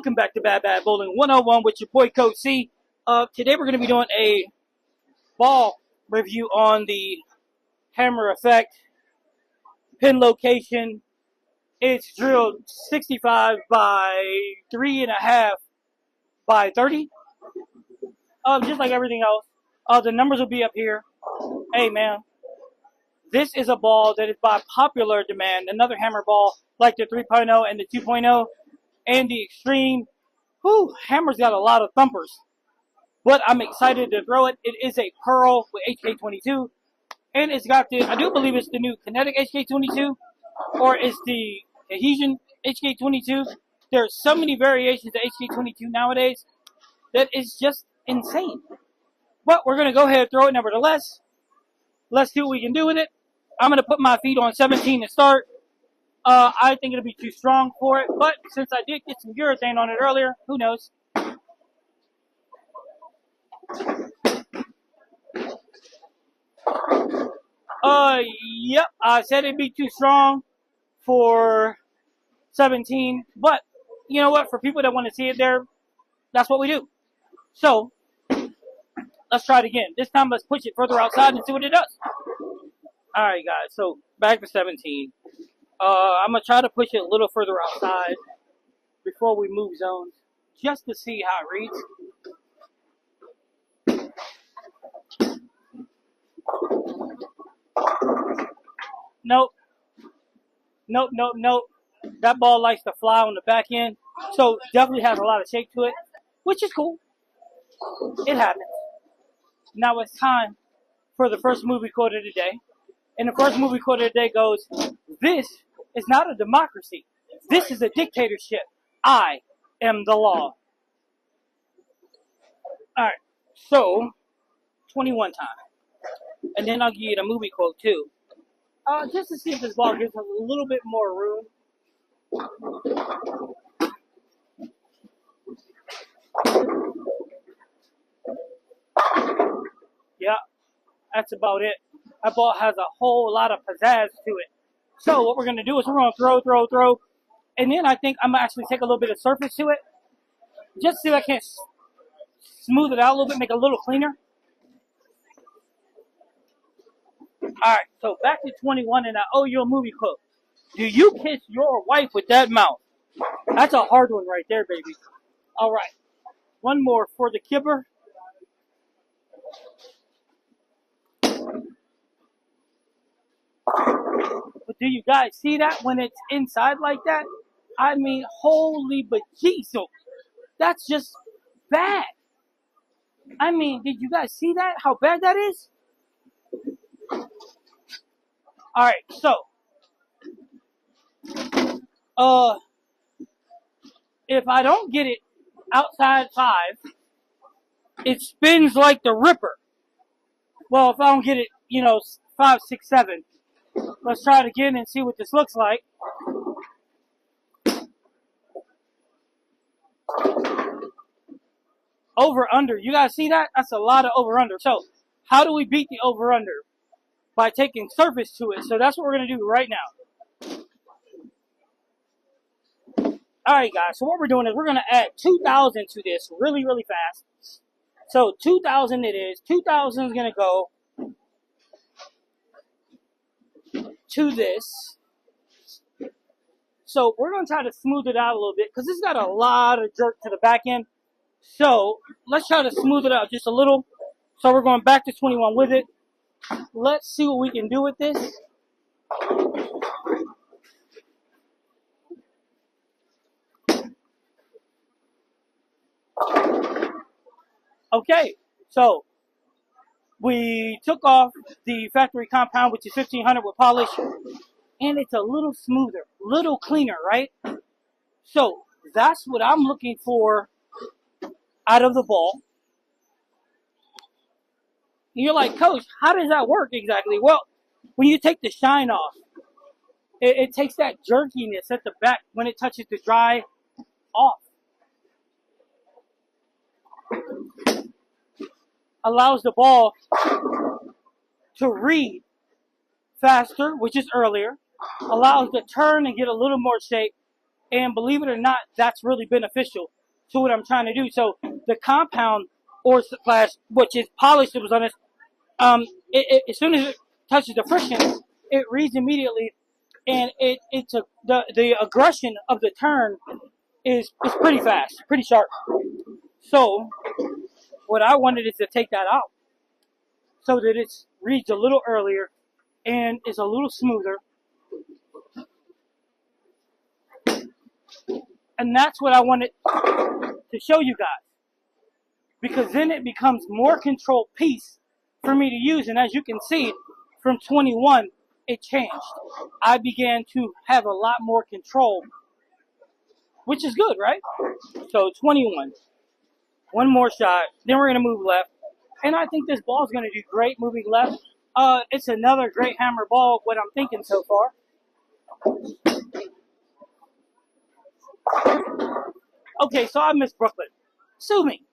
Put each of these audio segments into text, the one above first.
Welcome back to Bad Bad Bowling 101 with your boy Coach C. Today we're going to be doing a ball review on the Hammer Effect pin location. It's drilled 65 by 3.5 by 30. Just like everything else. The numbers will be up here. Hey man, this is a ball that is by popular demand. Another hammer ball like the 3.0 and the 2.0 and the Extreme. Hammer's got a lot of thumpers. But I'm excited to throw it. It is a Pearl with HK22. And it's got the, I do believe it's the new Kinetic HK22. Or it's the Adhesion HK22. There's so many variations of HK22 nowadays that is just insane. But we're going to go ahead and throw it nevertheless. Let's see what we can do with it. I'm going to put my feet on 17 to start. I think it'll be too strong for it, but since I did get some urethane on it earlier, who knows? Yep, I said it'd be too strong for 17, but you know what? For people that want to see it there, that's what we do. So, let's try it again. This time, let's push it further outside and see what it does. Alright, guys, so back to 17. I'm going to try to push it a little further outside before we move zones, just to see how it reads. Nope. That ball likes to fly on the back end, so definitely has a lot of shape to it, which is cool. It happens. Now it's time for the first movie quote of the day. And the first movie quote of the day goes, "This is not a democracy. This is a dictatorship. I am the law." Alright, so 21 time. And then I'll give you the movie quote too. Just to see if this ball gives us a little bit more room. Yeah, that's about it. That ball has a whole lot of pizzazz to it. So what we're going to do is we're going to throw. And then I think I'm going to actually take a little bit of surface to it. Just so I can smooth it out a little bit, make it a little cleaner. Alright, so back to 21, and I owe you a movie quote. Do you kiss your wife with that mouth? That's a hard one right there, baby. Alright, one more for the kipper. But do you guys see that when it's inside like that? I mean, holy bejesus. That's just bad. I mean, did you guys see that? How bad that is? Alright, so. If I don't get it outside 5, it spins like the Ripper. Well, if I don't get it, 5, 6, 7. Let's try it again and see what this looks like. Over, under. You guys see that? That's a lot of over, under. So, how do we beat the over, under? By taking surface to it. So, that's what we're going to do right now. Alright, guys. So, what we're doing is we're going to add 2,000 to this really, really fast. So, 2,000 it is. 2,000 is going to go to this. So we're going to try to smooth it out a little bit because it's got a lot of jerk to the back end. So let's try to smooth it out just a little. So we're going back to 21 with it. Let's see what we can do with this. Okay, so we took off the factory compound, which is 1500 with polish, and it's a little smoother, little cleaner, right? So that's what I'm looking for out of the ball. And you're like, Coach, how does that work exactly? Well, when you take the shine off, it takes that jerkiness at the back when it touches the dry off. Allows the ball to read faster, which is earlier, allows the turn and get a little more shape, and believe it or not, that's really beneficial. to what I'm trying to do. So the compound or slash, which is polished that was on this, as soon as it touches the friction, it reads immediately, and the aggression of the turn is pretty fast, pretty sharp. So what I wanted is to take that out so that it reads a little earlier and is a little smoother. And that's what I wanted to show you guys, because then it becomes more control piece for me to use. And as you can see, from 21, it changed. I began to have a lot more control, which is good, right? So 21, one more shot, then we're going to move left. And I think this ball is going to do great moving left. It's another great hammer ball, what I'm thinking so far. Okay, so I missed Brooklyn. Sue me.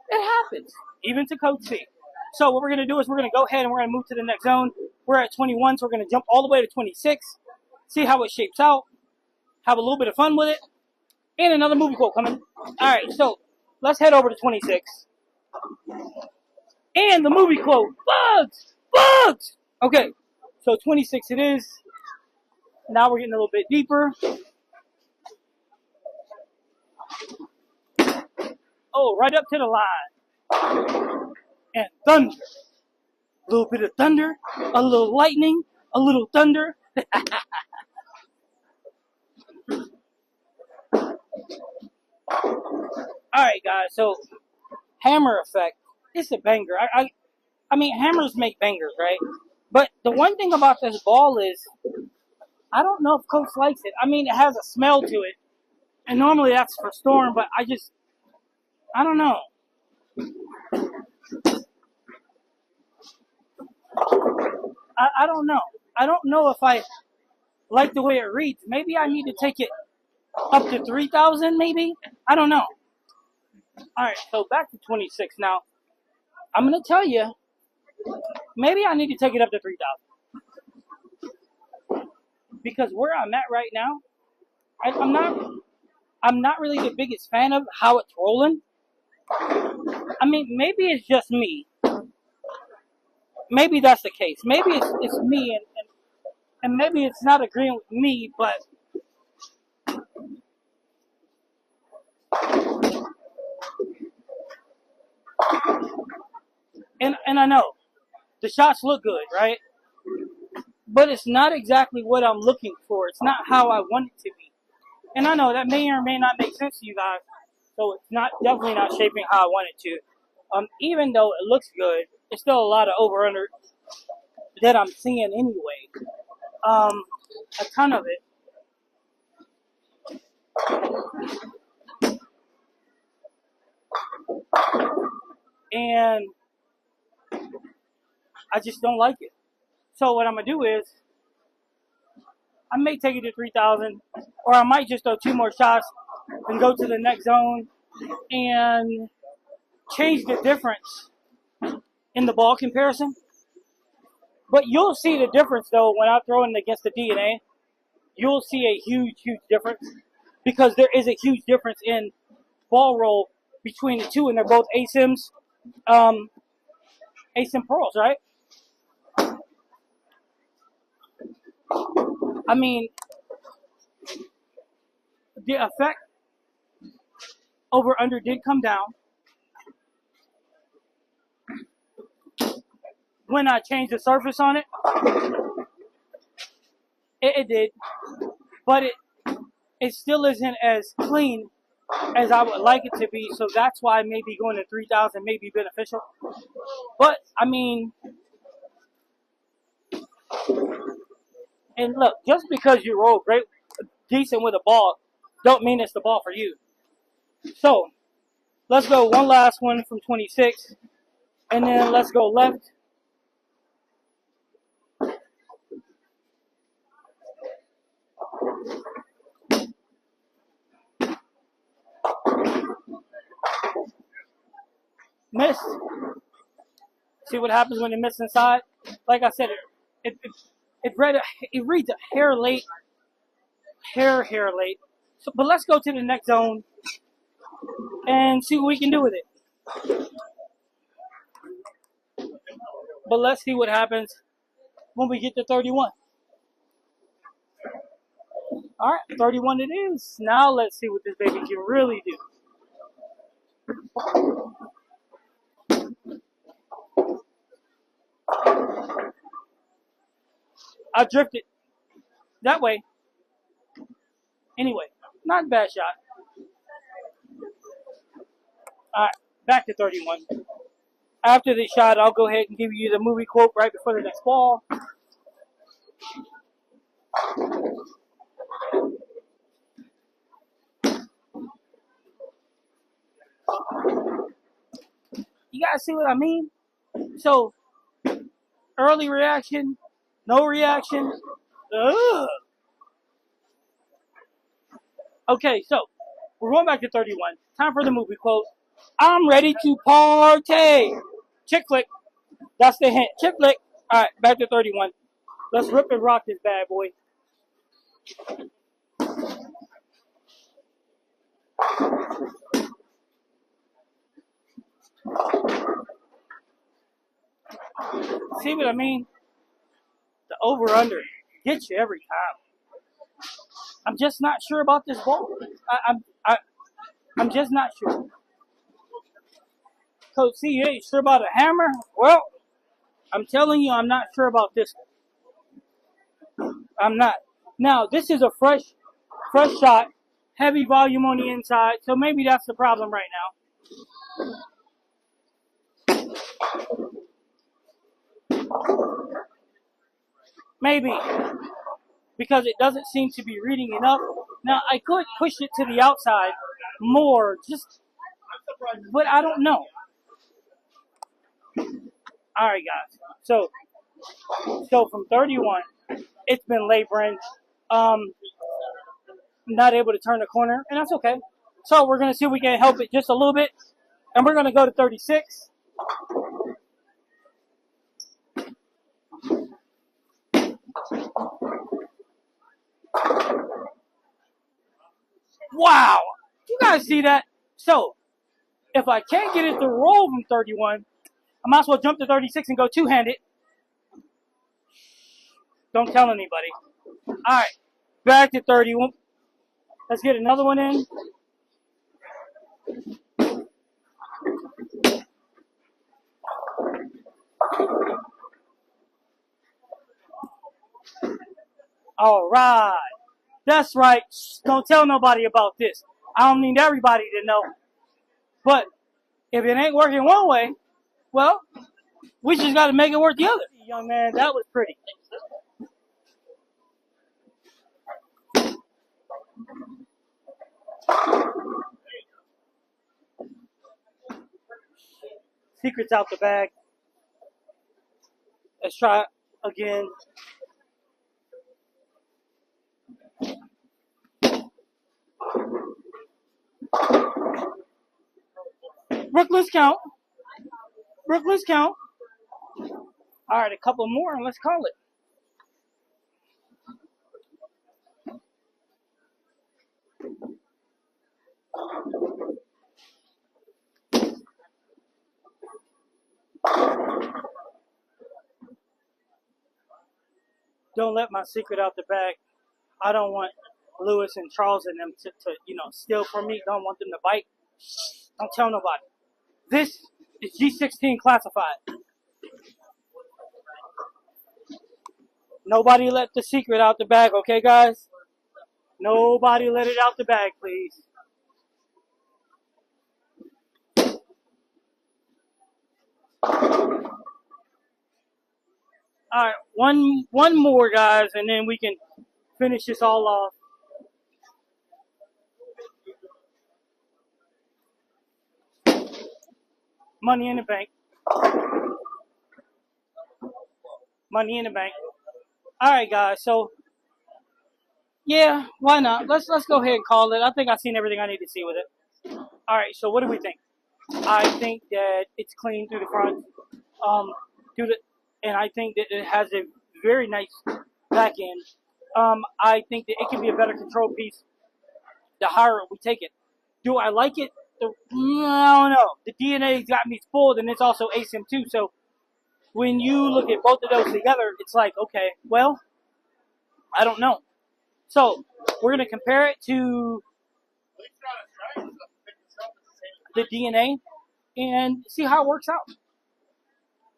It happens, even to Coach C. So what we're going to do is we're going to go ahead and we're going to move to the next zone. We're at 21, so we're going to jump all the way to 26, see how it shapes out, have a little bit of fun with it, and another movie quote coming. All right, so let's head over to 26. And the movie quote, bugs, bugs. Okay, so 26 it is. Now we're getting a little bit deeper. Oh, right up to the line. And thunder. A little bit of thunder, a little lightning, a little thunder. Alright guys, so hammer effect. It's a banger. I mean, hammers make bangers, right? But the one thing about this ball is, I don't know if Coach likes it. I mean, it has a smell to it. And normally that's for Storm, but I don't know. I don't know. I don't know if I like the way it reads. Maybe I need to take it up to 3,000, maybe? I don't know. Alright, so back to 26 now. I'm going to tell you, maybe I need to take it up to 3,000. Because where I'm at right now, I'm not really the biggest fan of how it's rolling. I mean, maybe it's just me. Maybe that's the case. Maybe it's me, and maybe it's not agreeing with me, but and I know the shots look good, right? But it's not exactly what I'm looking for. It's not how I want it to be. And I know that may or may not make sense to you guys. So it's definitely not shaping how I want it to. Even though it looks good, it's still a lot of over-under that I'm seeing anyway. A ton of it. And I just don't like it. So what I'm going to do is, I may take it to 3,000, or I might just throw 2 more shots and go to the next zone and change the difference in the ball comparison. But you'll see the difference, though, when I'm throwing against the DNA. You'll see a huge, huge difference, because there is a huge difference in ball roll between the two, and they're both ASIMs, ASIM Pros, right? I mean, the effect over under did come down when I changed the surface on it. It did, but it still isn't as clean as I would like it to be. So that's why maybe going to 3,000 may be beneficial. But I mean, and look, just because you roll decent with a ball, don't mean it's the ball for you. So let's go one last one from 26, and then let's go left. Missed. See what happens when you miss inside? Like I said, it reads a hair late. So, but let's go to the next zone. and see what we can do with it. But let's see what happens when we get to 31. All right, 31 it is. Now let's see what this baby can really do. I drifted that way. Anyway, not a bad shot. All right, back to 31. After this shot, I'll go ahead and give you the movie quote right before the next ball. You guys see what I mean? So, early reaction, no reaction. Ugh. Okay, so we're going back to 31. Time for the movie quote. I'm ready to party. Chick flick. That's the hint. Chick flick. All right, back to 31. Let's rip and rock this bad boy. See what I mean? The over-under gets you every time. I'm just not sure about this ball. I'm just not sure. Coach C, you ain't sure about a hammer? Well, I'm telling you, I'm not sure about this one. I'm not. Now, this is a fresh shot, heavy volume on the inside, so maybe that's the problem right now. Maybe. Because it doesn't seem to be reading enough. Now, I could push it to the outside more, but I don't know. All right, guys. So from 31, it's been laboring. Not able to turn the corner, and that's okay. So we're going to see if we can help it just a little bit, and we're going to go to 36. Wow! You guys see that? So, if I can't get it to roll from 31, I might as well jump to 36 and go two-handed. Don't tell anybody. All right, back to 31. Let's get another one in. All right. That's right. Don't tell nobody about this. I don't need everybody to know. But if it ain't working one way, well, we just got to make it work the other. Young man, that was pretty. Secrets out the bag. Let's try it again. Brooklyn's count. Brooklyn's count. All right, a couple more and let's call it. Don't let my secret out the bag. I don't want Lewis and Charles and them to steal from me. Don't want them to bite. Don't tell nobody. This is G16 classified. Nobody let the secret out the bag, okay, guys? Nobody let it out the bag, please. All right, one more, guys, and then we can finish this all off. Money in the bank. Money in the bank. All right, guys. So, yeah, why not? Let's go ahead and call it. I think I've seen everything I need to see with it. All right. So, what do we think? I think that it's clean through the front, and I think that it has a very nice back end. I think that it can be a better control piece the higher we take it. Do I like it? I don't know. The DNA got me spoiled, and it's also ASIM too. So when you look at both of those together, it's like, okay, well, I don't know. So we're gonna compare it to the DNA and see how it works out.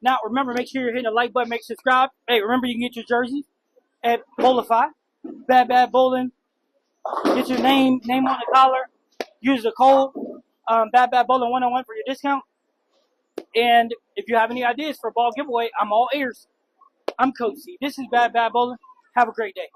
Now, remember, make sure you're hitting the like button, make sure subscribe. Hey, remember you can get your jerseys at Bowlify, Bad Bad Bowling. Get your name on the collar. Use the code Bad Bad Bowling 101 for your discount. And if you have any ideas for a ball giveaway, I'm all ears. I'm Coach C. This is Bad Bad Bowling. Have a great day.